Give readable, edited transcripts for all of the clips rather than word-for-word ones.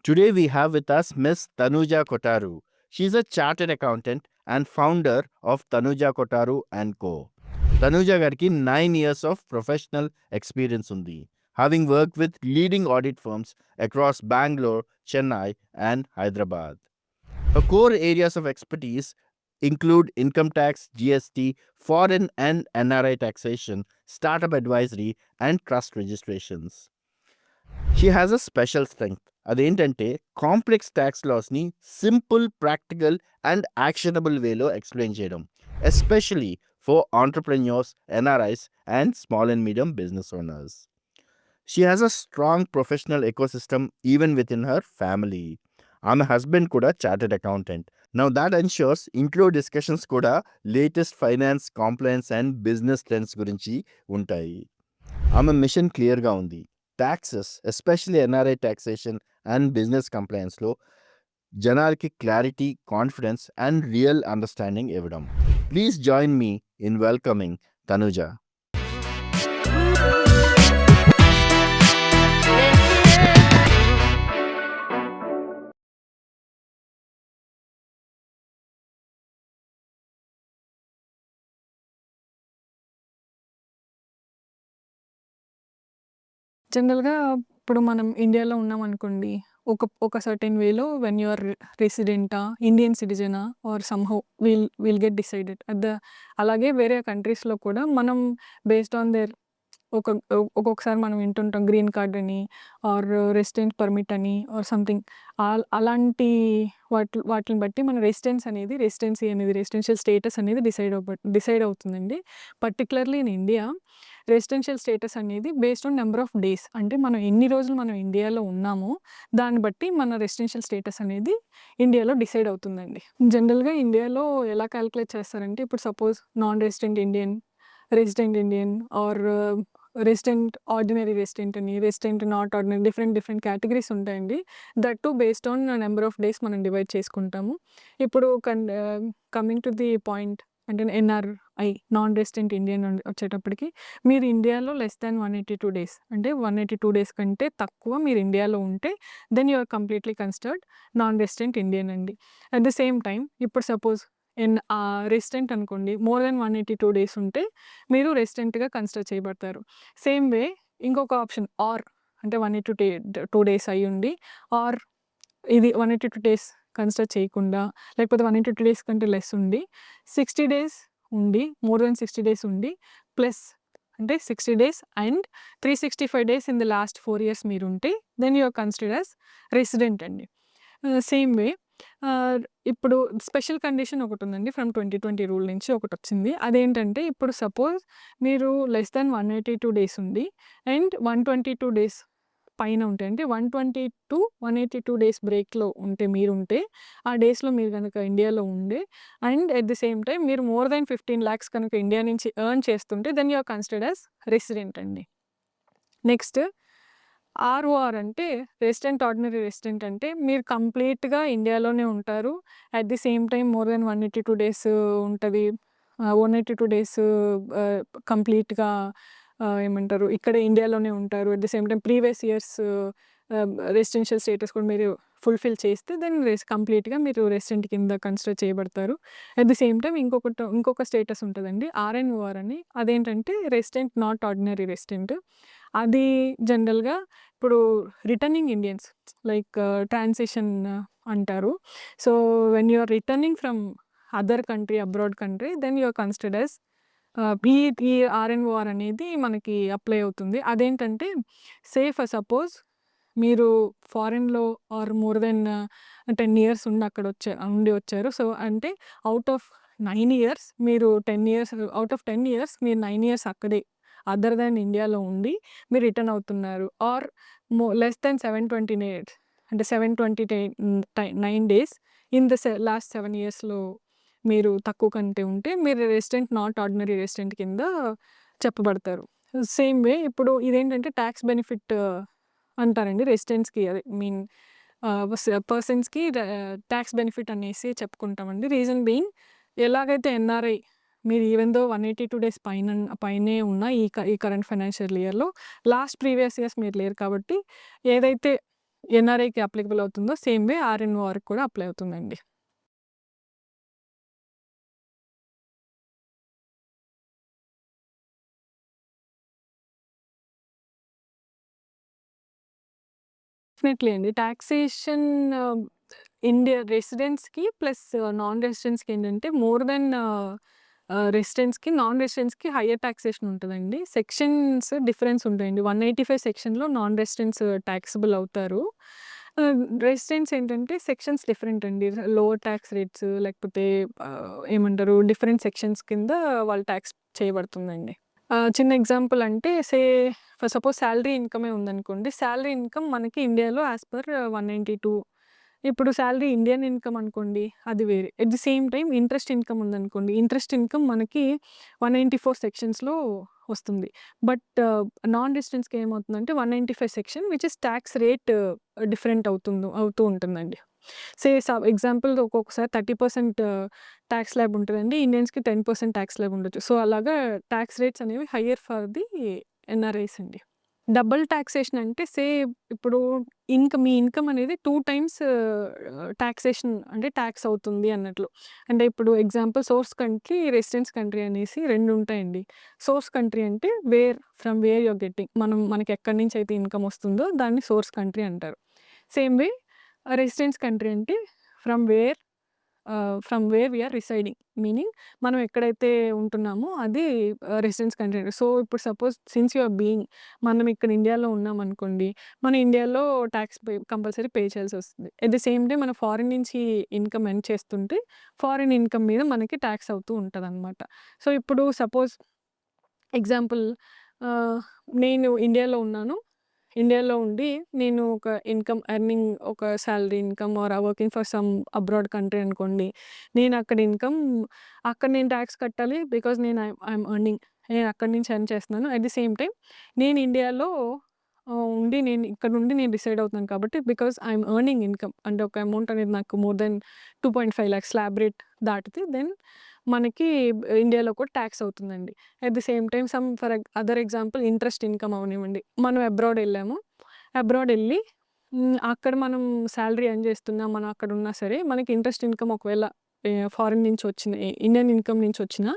Today we have with us Miss Tanuja Kotaru. She's a chartered accountant and founder of Tanuja Kotaru and Co. Tanuja gariki 9 years of professional experience undi, having worked with leading audit firms across Bangalore, Chennai and Hyderabad. Her core areas of expertise include income tax, GST, foreign and NRI taxation, startup advisory and trust registrations. She has a special strength. అదేంటంటే complex tax లాస్ని simple, practical and actionable వేలో explain చేయడం, especially for entrepreneurs, NRIs and small and medium business owners. She has a strong professional ecosystem even with in her family. ఆమె husband కూడా chartered accountant. Now that ensures ఇంట్లో discussions కూడా latest finance, compliance and business trends గురించి ఉంటాయి. ఆమె mission క్లియర్గా ఉంది. Taxes, especially NRI taxation and business కంప్లయన్స్లో జనాలకి clarity, confidence and real understanding ఇవ్వడం. Please join me in welcoming Tanuja. జనరల్‌గా ఇప్పుడు మనం ఇండియాలో ఉన్నామనుకోండి. ఒక సర్టెన్ వేలో వెన్ యూ ఆర్ రెసిడెంటా, ఇండియన్ సిటిజనా or somehow will get decided. అలాగే వేరే కంట్రీస్‌లో కూడా మనం బేస్డ్ ఆన్ దేర్ ఒక్కొక్కసారి మనం వింటుంటాం గ్రీన్ కార్డ్ అని ఆర్ రెసిడెంట్ పర్మిట్ అని ఆర్ సంథింగ్. అలాంటి వాటిని బట్టి మన రెసిడెన్సీ అనేది రెసిడెన్షియల్ స్టేటస్ అనేది డిసైడ్ అవుతుందండి. Particularly in India residential status అనేది based on number of days. అంటే మనం ఎన్ని రోజులు మనం ఇండియాలో ఉన్నామో దాన్ని బట్టి మన రెసిడెన్షియల్ స్టేటస్ అనేది ఇండియాలో డిసైడ్ అవుతుందండి. జనరల్‌గా ఇండియాలో ఎలా క్యాలిక్యులేట్ చేస్తారంటే, ఇప్పుడు suppose non resident Indian, resident Indian or resident ordinary resident అని, resident not ordinary different categories ఉంటాయండి. That too based on number of days మనం డివైడ్ చేసుకుంటాము. ఇప్పుడు కమింగ్ టు ది పాయింట్ అంటే ఎన్ఆర్ఐ, నాన్ రెసిడెంట్ ఇండియన్ వచ్చేటప్పటికి మీరు ఇండియాలో less than 182 days, అంటే 182 డేస్ కంటే తక్కువ మీరు ఇండియాలో ఉంటే then you are completely considered non resident Indian అండి. అట్ ద సేమ్ టైం ఇప్పుడు సపోజ్ రెసిడెంట్ అనుకోండి, మోర్ దెన్ 182 డేస్ ఉంటే మీరు రెసిడెంట్‌గా కన్సిడర్ చేయబడతారు. సేమ్ వే ఇంకొక ఆప్షన్ ఆర్, అంటే 182 డేస్ అయ్యుండి ఆర్ ఇది 182 డేస్ కన్సిడర్ చేయకుండా, లేకపోతే 182 డేస్ కంటే లెస్ ఉండి 60 డేస్ ఉండి, మోర్ దెన్ 60 డేస్ ఉండి ప్లస్ అంటే 60 days and 365 days in the last 4 years మీరుంటే then you are considered as resident అండి. సేమ్ వే ఇప్పుడు స్పెషల్ కండిషన్ ఒకటుందండి. ఫ్రమ్ 2020 రూల్ నుంచి ఒకటొచ్చింది. అదేంటంటే ఇప్పుడు సపోజ్ మీరు లెస్ దాన్ 182 డేస్ ఉండి అండ్ 122 డేస్ పైన ఉంటే, అంటే 120-182 డేస్ బ్రేక్‌లో మీరుంటే, ఆ డేస్‌లో మీరు గనక ఇండియాలో ఉండే and at the same time మీరు మోర్ దెన్ 15 లాక్స్ కనుక ఇండియా నుంచి ఎర్న్ చేస్తుంటే then you are considered as resident అండి. నెక్స్ట్ ఆర్ఓఆర్ అంటే రెసిడెంట్ ఆర్డినరీ రెసిడెంట్, అంటే మీరు కంప్లీట్‌గా ఇండియాలోనే ఉంటారు. At the same time more than 182 days ఉంటది. 182 డేస్ కంప్లీట్‌గా ఏమంటారు ఇక్కడ ఇండియాలోనే ఉంటారు. At the same time previous years residential status కూడా మీరు ఫుల్‌ఫిల్ చేస్తే దెన్ కంప్లీట్‌గా మీరు రెసిడెంట్ కింద కన్సిడర్ చేయబడతారు. అట్ ది సేమ్ టైమ్ ఇంకొక స్టేటస్ ఉంటదండి, ఆర్ఎన్ఓఆర్ అని. అదేంటంటే రెసిడెంట్ నాట్ ఆర్డినరీ రెసిడెంట్. అది జనరల్‌గా ఇప్పుడు రిటర్నింగ్ ఇండియన్స్ లైక్ ట్రాన్సిషన్ అంటారు. So when you are returning from other country, abroad country, then you are considered as ఈ ఆర్ఎన్ఓఆర్ అనేది మనకి అప్లై అవుతుంది. అదేంటంటే ఫర్ సపోజ్ మీరు ఫారెన్‌లో ఆర్ మోర్ దెన్ 10 ఇయర్స్ ఉండి వచ్చారు. సో అంటే ఔట్ ఆఫ్ 9 ఇయర్స్ మీరు 10 ఇయర్స్, అవుట్ ఆఫ్ 10 ఇయర్స్ మీరు 9 ఇయర్స్ అక్కడే అదర్ దాన్ ఇండియాలో ఉండి మీరు రిటర్న్ అవుతున్నారు. ఆర్ లెస్ దాన్ 720 డేస్, అంటే 729 డేస్ ఇన్ ద లాస్ట్ 7 ఇయర్స్‌లో మీరు తక్కువ కంటే ఉంటే మీరు రెసిడెంట్ నాట్ ఆర్డినరీ రెసిడెంట్ కింద చెప్పబడతారు. సేమ్ వే ఇప్పుడు ఇదేంటంటే టాక్స్ బెనిఫిట్ అంటారండి రెసిడెంట్స్‌కి. అదే మీన్ పర్సన్స్‌కి టాక్స్ బెనిఫిట్ అనేసి చెప్పుకుంటామండి. రీజన్ బీయింగ్ ఎలాగైతే ఎన్ఆర్ఐ మీరు ఈవెన్ దో 182 డేస్ పైనే ఉన్న ఈ కరెంట్ ఫైనాన్షియల్ ఇయర్‌లో లాస్ట్ ప్రీవియస్ ఇయర్స్ మీరు లేరు కాబట్టి ఏదైతే ఎన్ఆర్ఐకి అప్లికబుల్ అవుతుందో సేమ్ వే ఆర్ఎన్ఓఆర్‌కి కూడా అప్లై అవుతుందండి. డెఫినెట్లీ అండి. టాక్సేషన్ ఇండియా రెసిడెంట్స్‌కి ప్లస్ నాన్ రెసిడెంట్స్‌కి ఏంటంటే మోర్ దెన్ రెసిడెంట్స్‌కి, నాన్ రెసిడెంట్స్‌కి హైయర్ టాక్సేషన్ ఉంటదండి. సెక్షన్స్ డిఫరెన్స్ ఉంటాయండి. 185 సెక్షన్‌లో నాన్ రెసిడెంట్స్ టాక్సబుల్ అవుతారు. రెసిడెంట్స్ ఏంటంటే సెక్షన్స్ డిఫరెంట్ అండి. లోవర్ టాక్స్ రేట్స్ లేకపోతే ఏమంటారు డిఫరెంట్ సెక్షన్స్ కింద వాళ్ళు టాక్స్ చేయబడుతుందండి. చిన్న ఎగ్జాంపుల్ అంటే ఫర్ సపోజ్ సాలరీ ఇన్‌కమే ఉందనుకోండి. సాలరీ ఇన్‌కమ్ మనకి ఇండియాలో యాస్ పర్ 192. ఇప్పుడు సాలరీ ఇండియన్ ఇన్‌కమ్ అనుకోండి అది వేరే. At the same time interest income ఉందనుకోండి. ఇంట్రెస్ట్ ఇన్‌కమ్ మనకి 194 సెక్షన్స్‌లో వస్తుంది. బట్ నాన్ రెసిడెంట్స్‌కి ఏమవుతుందంటే 195 section which is talks rate different అవుతూ ఉంటుందండి. ఎగ్జాంపుల్ ఒక్కొక్కసారి 30% టాక్స్ స్లాబ్ ఉంటదండి. ఇండియన్స్‌కి 10% టాక్స్ స్లాబ్ ఉండొచ్చు. సో, అలాగా టాక్స్ రేట్స్ అనేవి హైయర్ ఫర్ ది ఎన్ఆర్ఐస్ అండి. డబుల్ టాక్సేషన్ అంటే ఇప్పుడు మీ ఇన్‌కమ్ అనేది 2 టైమ్స్ టాక్సేషన్ అంటే టాక్స్ అవుతుంది అన్నట్లు. అంటే ఇప్పుడు example source country, residence country అనేసి 2 ఉంటాయండి. సోర్స్ కంట్రీ అంటే from where you are getting మనకి ఎక్కడి నుంచి అయితే ఇన్‌కమ్ వస్తుందో దాన్ని సోర్స్ కంట్రీ అంటారు. సేమ్ వే రెసిడెన్స్ కంట్రీ అంటే from where from where we are residing. Meaning మనం ఎక్కడైతే ఉంటున్నామో అది రెసిడెన్స్ కంట్రీ. సో, ఇప్పుడు సపోజ్ సిన్స్ యూ ఆర్ మనం ఇక్కడ ఇండియాలో ఉన్నామనుకోండి. మన ఇండియాలో టాక్స్ కంపల్సరీ పే చేయాల్సొస్తుంది. ఎట్ ది సేమ్ టైమ్ మనం ఫారిన్ నుంచి ఇన్‌కమ్ ఎర్న్ చేస్తుంటే, ఫారిన్ ఇన్‌కమ్ మీద మనకి టాక్స్ అవుతూ ఉంటదనమాట. సో, ఇప్పుడు సపోజ్ ఎగ్జాంపుల్ ఆహ్, నేను ఇండియాలో ఉన్నాను. ఇండియాలో ఉండి నేను ఒక ఒక salary income or working for some abroad country అనుకోండి. నేను అక్కడ అక్కడ నేను టాక్స్ కట్టాలి. Because I'm earning. నేను అక్కడి నుంచి ఎర్న్ చేస్తున్నాను. అట్ ది సేమ్ టైమ్ నేను ఇండియాలో ఇక్కడ నుండి నేను డిసైడ్ అవుతున్నాను కాబట్టి బికాజ్ ఐయామ్ ఎర్నింగ్ ఇన్‌కమ్ అంటే ఒక అమౌంట్ అనేది నాకు more than 2.5 lakhs slab rate దాటితే దెన్ మనకి ఇండియాలో కూడా టాక్స్ అవుతుందండి. At the same time other example interest income అవ్వనివ్వండి. మనం అబ్రాడ్ ఎళ్ళాము. అబ్రాడ్ ఎళ్ళి అక్కడ మనం సాలరీ ఎర్న్ చేస్తున్నాం. మనం అక్కడ ఉన్నా సరే మనకి ఇంట్రెస్ట్ ఇన్‌కమ్ ఒకవేళ ఫారిన్ నుంచి వచ్చిన ఇండియన్ ఇన్‌కమ్ నుంచి వచ్చిన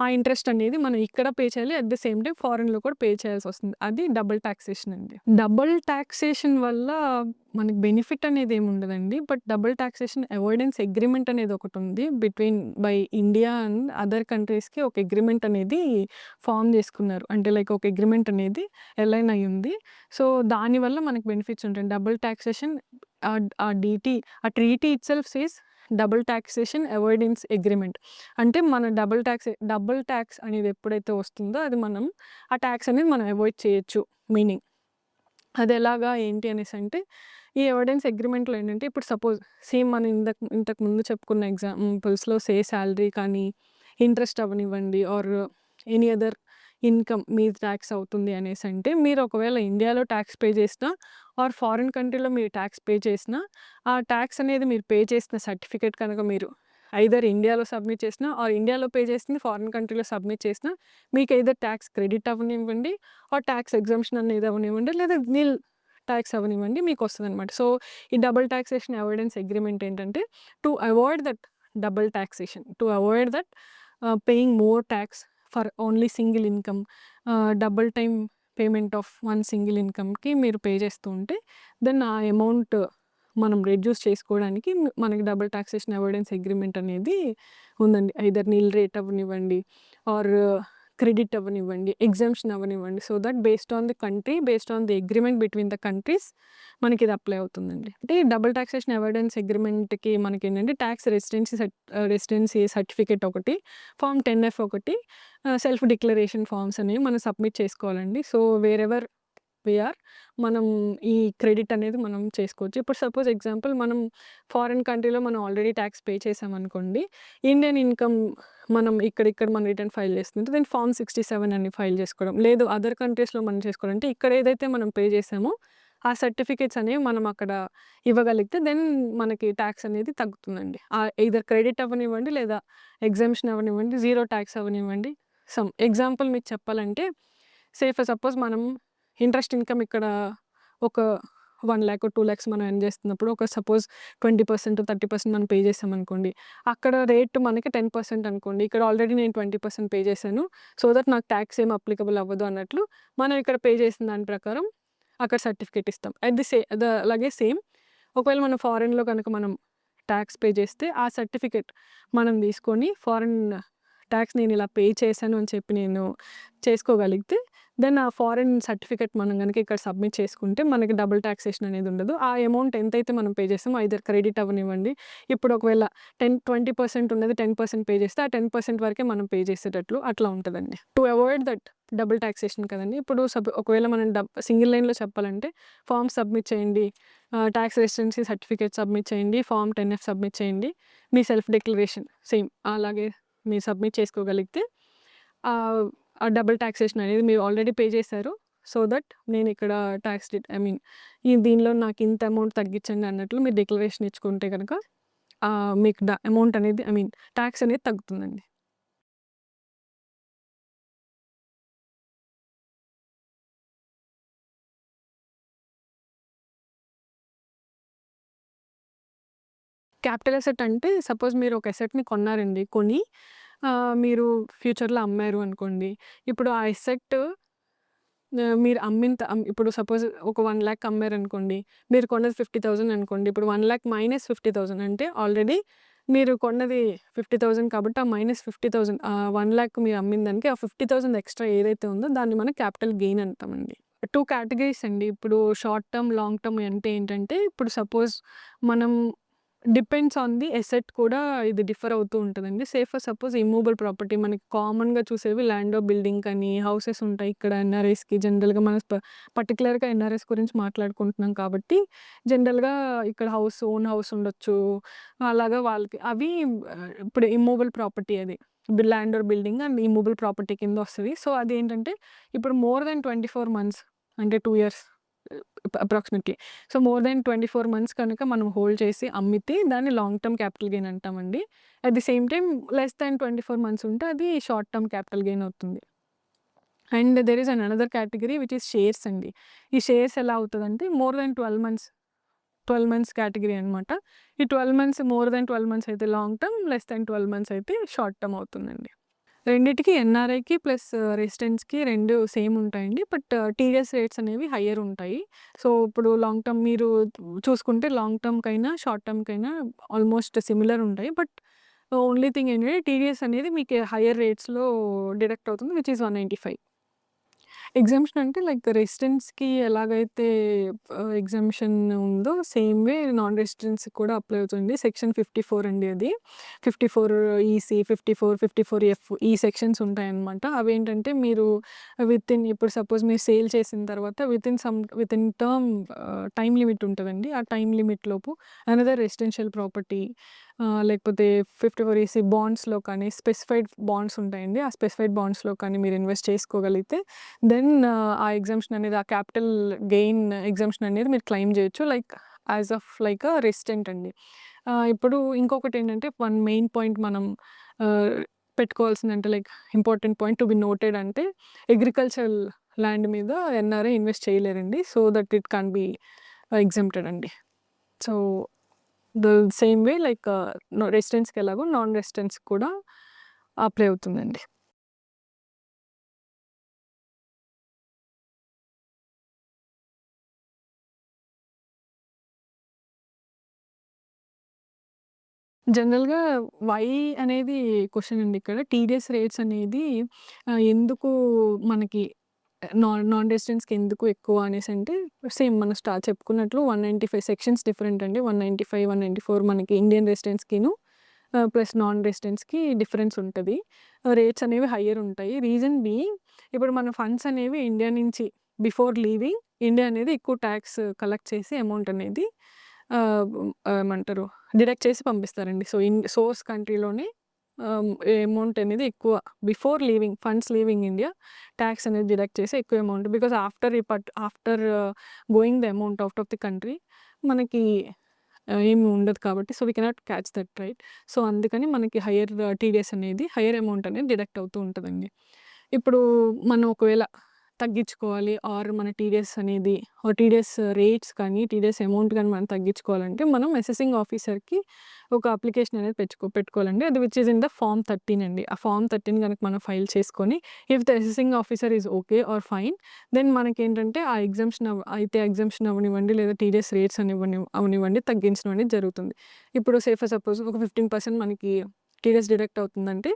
ఆ ఇంట్రెస్ట్ అనేది మనం ఇక్కడ పే చేయాలి. అట్ ది సేమ్ టైమ్ ఫారిన్‌లో కూడా పే చేయాల్సొస్తుంది. అది డబుల్ టాక్సేషన్ అండి. డబుల్ టాక్సేషన్ వల్ల మనకి బెనిఫిట్ అనేది ఏమి ఉండదండి. But double taxation avoidance agreement అనేది ఒకటుంది. బై ఇండియా అండ్ అదర్ కంట్రీస్‌కి ఒక అగ్రీమెంట్ అనేది ఫార్మ్ చేసుకున్నారు. అంటే లైక్ ఒక అగ్రీమెంట్ అనేది అలైన్ అయ్యుంది. సో, దానివల్ల మనకు బెనిఫిట్స్ ఉంటాయి. డబుల్ టాక్సేషన్ ఆ డీటీ ఆ treaty itself says double taxation avoidance agreement. అంటే మన డబుల్ టాక్స్ అనేది ఎప్పుడైతే వస్తుందో అది ఆ టాక్స్ అనేది మనం అవాయిడ్ చేయొచ్చు మీనింగ్. అదెలాగా ఏంటి అనేసంటే, ఈ ఎవిడెన్స్ అగ్రీమెంట్‌లో ఏంటంటే, ఇప్పుడు సపోజ్ సేమ్ మనం ఇంతకు ముందు చెప్పుకున్న ఎగ్జాంపుల్స్‌లో సాలరీ కానీ, ఇంట్రెస్ట్ అవ్వనివ్వండి ఆర్ ఎనీ అదర్ ఇన్‌కమ్ మీద టాక్స్ అవుతుంది అనేసంటే, మీరు ఒకవేళ ఇండియాలో టాక్స్ పే చేసినా ఆర్ ఫారిన్ కంట్రీలో మీరు టాక్స్ పే చేసినా, ఆ టాక్స్ అనేది మీరు పే చేసిన సర్టిఫికేట్ కనుక మీరు ఐదర్ ఇండియాలో సబ్మిట్ చేసినా ఆర్ ఇండియాలో పే చేసింది ఫారిన్ కంట్రీలో సబ్మిట్ చేసినా, మీకు ఐదర్ టాక్స్ క్రెడిట్ అవ్వనివ్వండి టాక్స్ ఎగ్జంప్షన్ అనేది అవ్వనివ్వండి లేదా నిల్ టాక్స్ అవ్వనివ్వండి మీకొస్తదనమాట. సో, ఈ డబుల్ టాక్సేషన్ అవాయిడెన్స్ అగ్రీమెంట్ ఏంటంటే to avoid that double taxation. To avoid that paying more tax for only single income double time payment of one single ఇన్‌కమ్‌కి మీరు పే చేస్తూ ఉంటే దెన్ ఆ అమౌంట్ మనం రెడ్యూస్ చేసుకోవడానికి మనకి డబుల్ టాక్సేషన్ అవాయిడెన్స్ అగ్రీమెంట్ అనేది ఉందండి. ఐదర్ నిల్ రేట్ అవ్వనివ్వండి ఆర్ క్రెడిట్ అవ్వనివ్వండి, ఎగ్జంప్షన్ అవ్వనివ్వండి. So that based on the agreement between the countries మనకిది అప్లై అవుతుందండి. అంటే డబుల్ టాక్సేషన్ అవాయిడెన్స్ అగ్రీమెంట్‌కి మనకేంటంటే రెసిడెన్సీ సర్టిఫికేట్ ఒకటి, ఫార్మ్ 10F ఒకటి, సెల్ఫ్ డిక్లరేషన్ ఫార్మ్స్ అనేవి మనం సబ్మిట్ చేసుకోవాలండి. సో, వేరెవర్ వి ఆర్ మనం ఈ క్రెడిట్ అనేది మనం చేసుకోవచ్చు. ఇప్పుడు సపోజ్ ఎగ్జాంపుల్ మనం ఫారిన్ కంట్రీలో మనం ఆల్రెడీ టాక్స్ పే చేసామనుకోండి. ఇండియన్ ఇన్‌కమ్ మనం ఇక్కడ మనం రిటర్న్ ఫైల్ చేసుకుంటే దాన్ని ఫార్మ్ 67 అని ఫైల్ చేసుకోవడం. లేదు అదర్ కంట్రీస్‌లో మనం చేసుకోవాలంటే ఇక్కడ ఏదైతే మనం పే చేసామో ఆ సర్టిఫికేట్స్ అనేవి మనం అక్కడ ఇవ్వగలిగితే దెన్ మనకి టాక్స్ అనేది తగ్గుతుందండి. ఎయిదర్ క్రెడిట్ అవ్వనివ్వండి లేదా ఎగ్జంప్షన్ అవ్వనివ్వండి, జీరో టాక్స్ అవ్వనివ్వండి. ఎగ్జాంపుల్ మీకు చెప్పాలంటే ఫర్ సపోజ్ మనం ఇంట్రెస్ట్ ఇన్‌కమ్ ఇక్కడ ఒక 1,00,000 2 lakhs మనం ఎర్న్ చేస్తున్నప్పుడు ఒక సపోజ్ 20% 30% మనం పే చేసామనుకోండి. అక్కడ రేట్ మనకి 10% అనుకోండి. ఇక్కడ ఆల్రెడీ నేను 20% పే చేశాను. సో దట్ నాకు టాక్స్ ఏమి అప్లికబుల్ అవ్వదు అన్నట్లు మనం ఇక్కడ పే చేసిన దాని ప్రకారం అక్కడ సర్టిఫికేట్ ఇస్తాం. అట్ ది అలాగే సేమ్ ఒకవేళ మనం ఫారెన్‌లో కనుక మనం టాక్స్ పే చేస్తే ఆ సర్టిఫికేట్ మనం తీసుకొని ఫారెన్ టాక్స్ నేను ఇలా పే చేశాను అని చెప్పి నేను చేసుకోగలిగితే దెన్ ఆ ఫారెన్ సర్టిఫికేట్ మనం గనుక ఇక్కడ సబ్మిట్ చేసుకుంటే మనకి డబుల్ టాక్సేషన్ అనేది ఉండదు. ఆ అమౌంట్ ఎంతైతే మనం పే చేస్తామో ఐదర్ క్రెడిట్ అవ్వనివ్వండి. ఇప్పుడు ఒకవేళ 20% ఉన్నది 10% పే చేస్తే ఆ 10% వరకే మనం పే చేసేటట్లు అట్లా ఉంటదండి. To avoid that double taxation కదండీ! ఇప్పుడు ఒకవేళ మనం సింగిల్ లైన్‌లో చెప్పాలంటే ఫార్మ్ సబ్మిట్ చేయండి. టాక్స్ రెసిడెన్సీ సర్టిఫికేట్ సబ్మిట్ చేయండి. ఫార్మ్ 10F సబ్మిట్ చేయండి. మీ సెల్ఫ్ డిక్లరేషన్ సేమ్ అలాగే మీరు సబ్మిట్ చేసుకోగలిగితే ఆ డబుల్ టాక్సేషన్ అనేది మీరు ఆల్రెడీ పే చేశారు. సో దట్ నేను ఇక్కడ టాక్స్ ఐ మీన్ దీనిలో నాకు ఇంత అమౌంట్ తగ్గించండి అన్నట్లు మీరు డిక్లరేషన్ ఇచ్చుకుంటే గనక మీకు అమౌంట్ అనేది ఐ మీన్ టాక్స్ అనేది తగ్గుతుందండి. క్యాపిటల్ అసెట్ అంటే సపోజ్ మీరు ఒక అసెట్‌ని కొన్నారండి. కొని మీరు ఫ్యూచర్‌లో అమ్మారు అనుకోండి. ఇప్పుడు ఆ అసెట్ మీరు ఇప్పుడు సపోజ్ ఒక 1,00,000 అమ్మారనుకోండి. మీరు కొన్నది 50,000 అనుకోండి. ఇప్పుడు 1,00,000 మైనస్ 50,000 అంటే ఆల్రెడీ మీరు కొన్నది 50,000 కాబట్టి ఆ మైనస్ 50,000 1,00,000 మీరు అమ్మిన దానికి ఆ 50,000 ఎక్స్‌ట్రా ఏదైతే ఉందో దాన్ని మనం క్యాపిటల్ గెయిన్ అంటామండి. 2 కేటగరీస్ అండి. ఇప్పుడు షార్ట్ టర్మ్, లాంగ్ టర్మ్ అంటే ఏంటంటే ఇప్పుడు సపోజ్ మనం డిపెండ్స్ ఆన్ ది అసెట్ కూడా ఇది డిఫర్ అవుతూ ఉంటదండి. ఫర్ సపోజ్ ఇమ్మూవబుల్ ప్రాపర్టీ మనకి కామన్‌గా చూసేవి ల్యాండ్ బిల్డింగ్ కానీ, హౌసెస్ ఉంటాయి. ఇక్కడ ఎన్ఆర్ఐస్‌కి జనరల్‌గా మనం పర్టిక్యులర్‌గా ఎన్ఆర్ఐస్ గురించి మాట్లాడుకుంటున్నాం కాబట్టి జనరల్‌గా ఇక్కడ ఓన్ హౌస్ ఉండొచ్చు. అలాగా వాళ్ళకి అవి ఇప్పుడు ఇమ్మూవబుల్ ప్రాపర్టీ అది. Land building and immovable property కింద వస్తది. సో అదేంటంటే ఇప్పుడు మోర్ దెన్ 24 మంత్స్ అంటే 2 years approximately. So, more than 24 months కనుక మనం హోల్డ్ చేసి అమ్మితే దాన్ని లాంగ్ టర్మ్ క్యాపిటల్ గెయిన్ అంటామండి. At the same time less than 24 months ఉంటే అది షార్ట్ టర్మ్ క్యాపిటల్ గెయిన్ అవుతుంది. And there is another category which is shares అండి. ఈ షేర్స్ ఎలా అవుతదంటే మోర్ దెన్ 12 మంత్స్ కేటగరీ అనమాట. ఈ 12 మంత్స్ మోర్ దెన్ 12 మంత్స్ అయితే long term, less than 12 months అయితే షార్ట్ టర్మ్ అవుతుందండి. రెండిటికి ఎన్ఆర్ఐకి ప్లస్ రెసిడెంట్స్‌కి 2 సేమ్ ఉంటాయండి. బట్ టీడీఎస్ రేట్స్ అనేవి హయ్యర్ ఉంటాయి. సో, ఇప్పుడు లాంగ్ టర్మ్ మీరు చూసుకుంటే లాంగ్ టర్మ్‌కైనా, షార్ట్ టర్మ్‌కైనా ఆల్మోస్ట్ సిమిలర్ ఉంటాయి. బట్ ఓన్లీ థింగ్ ఏంటంటే టీడీఎస్ అనేది మీకు హయ్యర్ రేట్స్‌లో డిడక్ట్ అవుతుంది. Which is 195. ఎగ్జామ్షన్ అంటే లైక్ రెసిడెంట్స్‌కి ఎలాగైతే ఎగ్జామ్షన్ ఉందో సేమ్ వే నాన్ రెసిడెంట్స్‌కి కూడా అప్లై అవుతుంది. సెక్షన్ 54 అండి అది. 54 ఈసీ, 54 ఎఫ్ ఈ సెక్షన్స్ ఉంటాయన్నమాట. అవేంటంటే మీరు ఇప్పుడు సపోజ్ మీరు సేల్ చేసిన తర్వాత వితిన్ టర్మ్ టైమ్ లిమిట్ ఉంటదండి. ఆ టైమ్ లిమిట్ లోపు అనదర్ రెసిడెన్షియల్ ప్రాపర్టీ లేకపోతే 54 ఈసీ బాండ్స్‌లో కానీ స్పెసిఫైడ్ బాండ్స్ ఉంటాయండి. ఆ స్పెసిఫైడ్ బాండ్స్‌లో కానీ మీరు ఇన్వెస్ట్ చేసుకోగలిగితే దెన్ ఆ ఎగ్జామ్షన్ అనేది ఆ క్యాపిటల్ గెయిన్ ఎగ్జామ్షన్ అనేది మీరు క్లెయిమ్ చేయొచ్చు. Like as of like resident అండి. ఇప్పుడు ఇంకొకటేంటంటే వన్ మెయిన్ పాయింట్ మనం పెట్టుకోవాల్సిందంటే like important point to be noted అంటే అగ్రికల్చరల్ ల్యాండ్ మీద ఎన్ఆర్ఐ ఇన్వెస్ట్ చేయలేరండి. So that it can be exempted అండి. So the same way like రెసిడెంట్స్‌కి ఎలాగో నాన్ రెసిడెంట్స్‌కి కూడా అప్లై అవుతుందండి. జనరల్‌గా వై అనేది క్వెషన్ అండి ఇక్కడ. టీడీఎస్ రేట్స్ అనేది ఎందుకు మనకి నాన్ రెసిడెంట్స్‌కి ఎందుకు ఎక్కువ అనేసంటే సేమ్ మనం చెప్పుకున్నట్లు 195 సెక్షన్స్ డిఫరెంట్ అండి. 195, 194 మనకి ఇండియన్ రెసిడెంట్స్‌కిను ప్లస్ నాన్ రెసిడెంట్స్‌కి డిఫరెన్స్ ఉంటది. రేట్స్ అనేవి హయ్యర్ ఉంటాయి. రీజన్ బీయింగ్ ఇప్పుడు మన ఫండ్స్ అనేవి ఇండియా నుంచి బిఫోర్ లీవింగ్ ఇండియా అనేది ఎక్కువ టాక్స్ కలెక్ట్ చేసి అమౌంట్ అనేది ఏమంటారు డిడక్ట్ చేసి పంపిస్తారండి. సో, సోర్స్ కంట్రీలోనే అమౌంట్ అనేది ఎక్కువ before funds leaving India tax అనేది డిడక్ట్ చేసి ఎక్కువ amount because after going the amount out of the country మనకి ఏమి ఉండదు కాబట్టి so, we cannot catch that right. So, అందుకని మనకి హయ్యర్ టీడీఎస్ అనేది హయ్యర్ అమౌంట్ అనేది డిడక్ట్ అవుతూ ఉంటదండి. ఇప్పుడు మనం ఒకవేళ తగ్గించుకోవాలి ఆర్ మన టీడీఎస్ అనేది టీడీఎస్ రేట్స్ కానీ టీడీఎస్ అమౌంట్ కానీ మనం తగ్గించుకోవాలంటే మనం అసెసింగ్ ఆఫీసర్కి ఒక అప్లికేషన్ అనేది పెట్టుకోవాలండి. అది which is in the form 13 అండి. ఆ ఫామ్ 13 కనుక మనం ఫైల్ చేసుకొని if the assessing officer is okay or fine then మనకేంటంటే ఆ ఎగ్జామ్షన్ అవ్వనివ్వండి లేదా టీడీఎస్ రేట్స్ అవనివ్వండి తగ్గించడం అనేది జరుగుతుంది. ఇప్పుడు సపోజ్ ఒక 15% మనకి టీడీఎస్ డిడక్ట్ అవుతుందంటే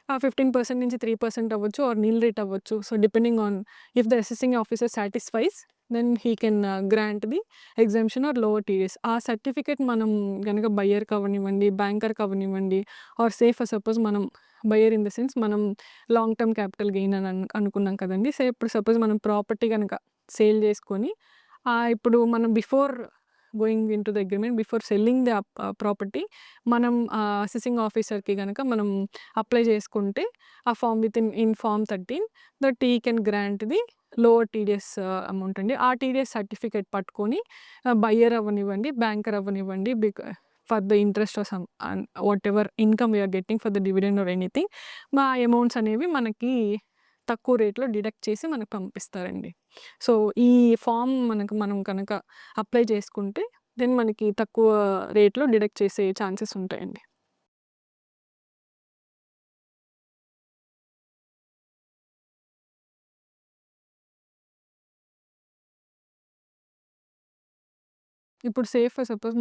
ఆ 15% నుంచి 3% అవ్వచ్చు ఆర్ నీల్ రేట్ అవ్వచ్చు. So depending on if the assessing officer satisfies then he can grant the exemption or lower TDS. ఆ సర్టిఫికేట్ మనం గనక బయ్యర్‌కి అవ్వనివ్వండి, బ్యాంకర్‌కి అవ్వనివ్వండి ఆర్ సపోజ్ మనం బయ్యర్ ఇన్ ద సెన్స్ మనం లాంగ్ టర్మ్ క్యాపిటల్ గెయిన్ అని అనుకున్నాం కదండీ. ఇప్పుడు సపోజ్ మనం ప్రాపర్టీ గనక సేల్ చేసుకొని ఇప్పుడు మనం before going into the agreement before selling the property మనం అసెసింగ్ ఆఫీసర్‌కి గనక మనం అప్లై చేసుకుంటే ఆ form in form 13 that he can grant the lower TDS amount అండి. ఆ టీడీఎస్ సర్టిఫికేట్ పట్టుకొని బయ్యర్ అవ్వనివ్వండి, బ్యాంకర్ అవ్వనివ్వండి for the interest or some whatever income we are getting for the dividend or anything మా amounts అనేవి మనకి తక్కువ రేట్‌లో డిడక్ట్ చేసి మనకు పంపిస్తారండి. సో ఈ ఫామ్ మనం కనుక అప్లై చేసుకుంటే దెన్ మనకి తక్కువ రేట్‌లో డిడక్ట్ చేసే ఛాన్సెస్ ఉంటాయండి. ఇప్పుడు ఫర్ సపోజ్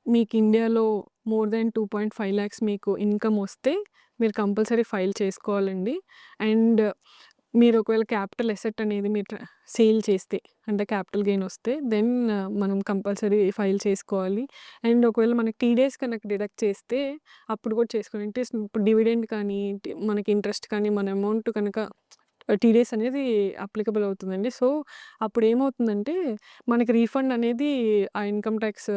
మీకు ఇండియాలో మోర్ దెన్ 2.5 లాక్స్ మీకు ఇన్‌కమ్ వస్తే మీరు కంపల్సరీ ఫైల్ చేసుకోవాలండి. అండ్ మీరు ఒకవేళ క్యాపిటల్ అసెట్ అనేది మీరు సేల్ చేస్తే అంటే క్యాపిటల్ గెయిన్ వస్తే దెన్ మనం కంపల్సరీ ఫైల్ చేసుకోవాలి. అండ్ ఒకవేళ మనకి టీడీఎస్ కనుక డిడక్ట్ చేస్తే అప్పుడు కూడా చేసుకోవాలి. అంటే ఇప్పుడు డివిడెండ్ కానీ మనకి ఇంట్రెస్ట్ కానీ మన అమౌంట్ కనుక టీడీఎస్ అనేది అప్లికబుల్ అవుతుందండి. సో అప్పుడు ఏమవుతుందంటే మనకి రీఫండ్ అనేది ఆ ఇన్‌కమ్ ట్యాక్స్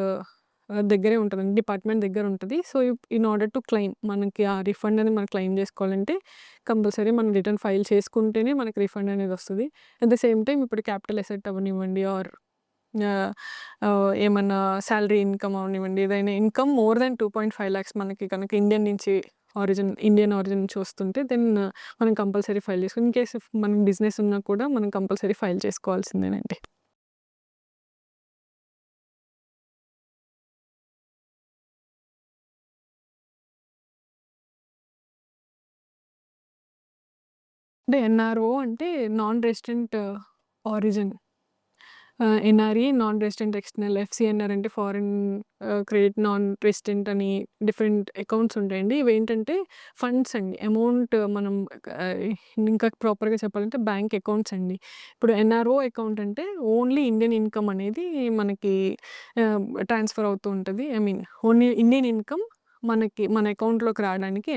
దగ్గరే ఉంటదండి. డిపార్ట్మెంట్ దగ్గర ఉంటది. So in order to claim మనకి ఆ రిఫండ్ అనేది మనం క్లెయిమ్ చేసుకోవాలంటే కంపల్సరీ మనం రిటర్న్ ఫైల్ చేసుకుంటేనే మనకి రిఫండ్ అనేది వస్తది. అట్ ద సేమ్ టైమ్ ఇప్పుడు క్యాపిటల్ అసెట్ అవ్వనివ్వండి ఆర్ ఏమన్నా సాలరీ ఇన్‌కమ్ అవ్వనివ్వండి, ఏదైనా ఇన్‌కమ్ మోర్ దెన్ 2.5 లాక్స్ మనకి కనుక ఇండియన్ ఆరిజిన్ నుంచి వస్తుంటే దెన్ మనం కంపల్సరీ ఫైల్ చేసుకోవాలి. ఇన్ కేస్ మనకి బిజినెస్ ఉన్నా కూడా మనం కంపల్సరీ ఫైల్ చేసుకోవాల్సిందేనండి. అంటే ఎన్ఆర్ఓ అంటే non resident origin. NRE non resident external, FCNR అంటే ఫారిన్ క్రెడిట్ నాన్ రెసిడెంట్ అని డిఫరెంట్ అకౌంట్స్ ఉంటాయండి. ఇవేంటంటే ఫండ్స్ అండి. అమౌంట్ మనం ఆహ్, ఇంకా ప్రాపర్‌గా చెప్పాలంటే బ్యాంక్ అకౌంట్స్ అండి. ఇప్పుడు ఎన్ఆర్ఓ అకౌంట్ అంటే ఓన్లీ ఇండియన్ ఇన్‌కమ్ అనేది మనకి ఆహ్, ట్రాన్స్‌ఫర్ అవుతూ ఉంటది. I mean only Indian income మన అకౌంట్‌లోకి రావడానికి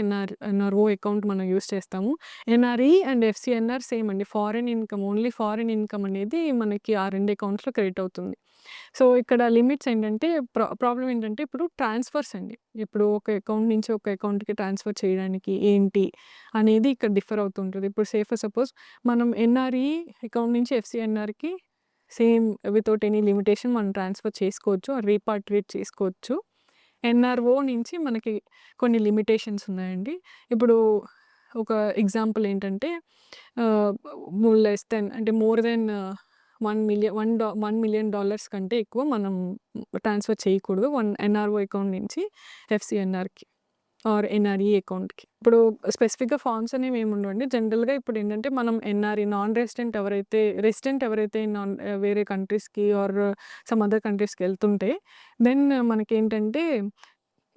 ఎన్ఆర్ఓ అకౌంట్ మనం యూజ్ చేస్తాము. ఎన్ఆర్ఈ అండ్ ఎఫ్‌సిఎన్ఆర్ సేమ్ అండి. ఓన్లీ ఫారిన్ ఇన్‌కమ్ అనేది మనకి ఆ 2 అకౌంట్స్‌లో క్రెడిట్ అవుతుంది. సో ఇక్కడ లిమిట్స్ ఏంటంటే ప్రాబ్లమ్ ఏంటంటే ఇప్పుడు ట్రాన్స్‌ఫర్స్ అండి. ఇప్పుడు ఒక అకౌంట్ నుంచి ఒక అకౌంట్‌కి ట్రాన్స్‌ఫర్ చేయడానికి ఏంటి అనేది ఇక్కడ డిఫర్ అవుతుంటది. ఇప్పుడు ఫర్ సపోజ్ మనం ఎన్ఆర్ఈ అకౌంట్ నుంచి ఎఫ్‌సిఎన్ఆర్‌కి సేమ్ వితౌట్ ఎనీ లిమిటేషన్ మనం ట్రాన్స్‌ఫర్ చేసుకోవచ్చు. రీపాట్రియేట్ చేసుకోవచ్చు. ఎన్ఆర్ఓ నుంచి మనకి కొన్ని లిమిటేషన్స్ ఉన్నాయండి. ఇప్పుడు ఒక ఎగ్జాంపుల్ ఏంటంటే ఆహ్, లెస్ దెన్ అంటే మోర్ దెన్ $1,000,000 కంటే ఎక్కువ మనం ట్రాన్స్‌ఫర్ చేయకూడదు. ఎన్ఆర్ఓ అకౌంట్ నుంచి ఎఫ్‌సిఎన్ఆర్‌కి ఆర్ ఎన్ఆర్ఈ అకౌంట్‌కి. ఇప్పుడు స్పెసిఫిక్‌గా ఫార్మ్స్ అనేవి ఏమి ఉండవండి. జనరల్‌గా ఇప్పుడు ఏంటంటే మనం ఎన్ఆర్ఈ రెసిడెంట్ ఎవరైతే వేరే కంట్రీస్‌కి ఆర్ సమ్ అదర్ కంట్రీస్‌కి వెళ్తుంటే దెన్ మనకేంటంటే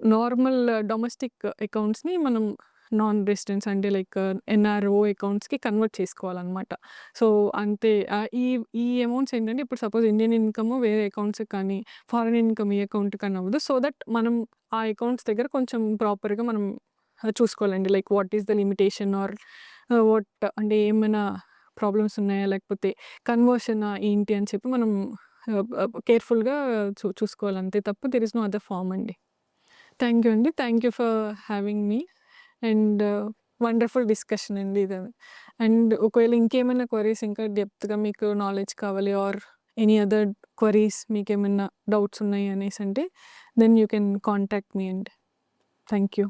నార్మల్ డొమెస్టిక్ అకౌంట్స్‌ని మనం నాన్ రెసిడెంట్స్ అంటే లైక్ ఎన్ఆర్ఓ అకౌంట్స్‌కి కన్వర్ట్ చేసుకోవాలనమాట. సో అంతే ఈ ఈ అమౌంట్స్ ఏంటంటే ఇప్పుడు సపోజ్ ఇండియన్ ఇన్‌కమ్ వేరే అకౌంట్స్‌కి కానీ, ఫారిన్ ఇన్‌కమ్ ఈ అకౌంట్‌కి కానీ అవ్వదు. సో దట్ మనం ఆ అకౌంట్స్ దగ్గర కొంచెం ప్రాపర్‌గా మనం చూసుకోవాలండి. Like what is the limitation or అంటే ఏమైనా ప్రాబ్లమ్స్ ఉన్నాయా? లేకపోతే కన్వర్షనా ఏంటి అని చెప్పి మనం కేర్‌ఫుల్‌గా చూసుకోవాలి. అంతే తప్ప there is no other form అండి. థ్యాంక్ యూ అండి. Thank you for having me and wonderful discussion అండి ఇది. అండ్ ఒకవేళ ఇంకేమైనా క్వెరీస్ ఇంకా డెప్త్‌గా మీకు నాలెడ్జ్ కావాలి ఆర్ ఎనీ అదర్ క్వెరీస్ మీకేమైనా డౌట్స్ ఉన్నాయి అనేసి అంటే then you can contact me అండి. Thank you.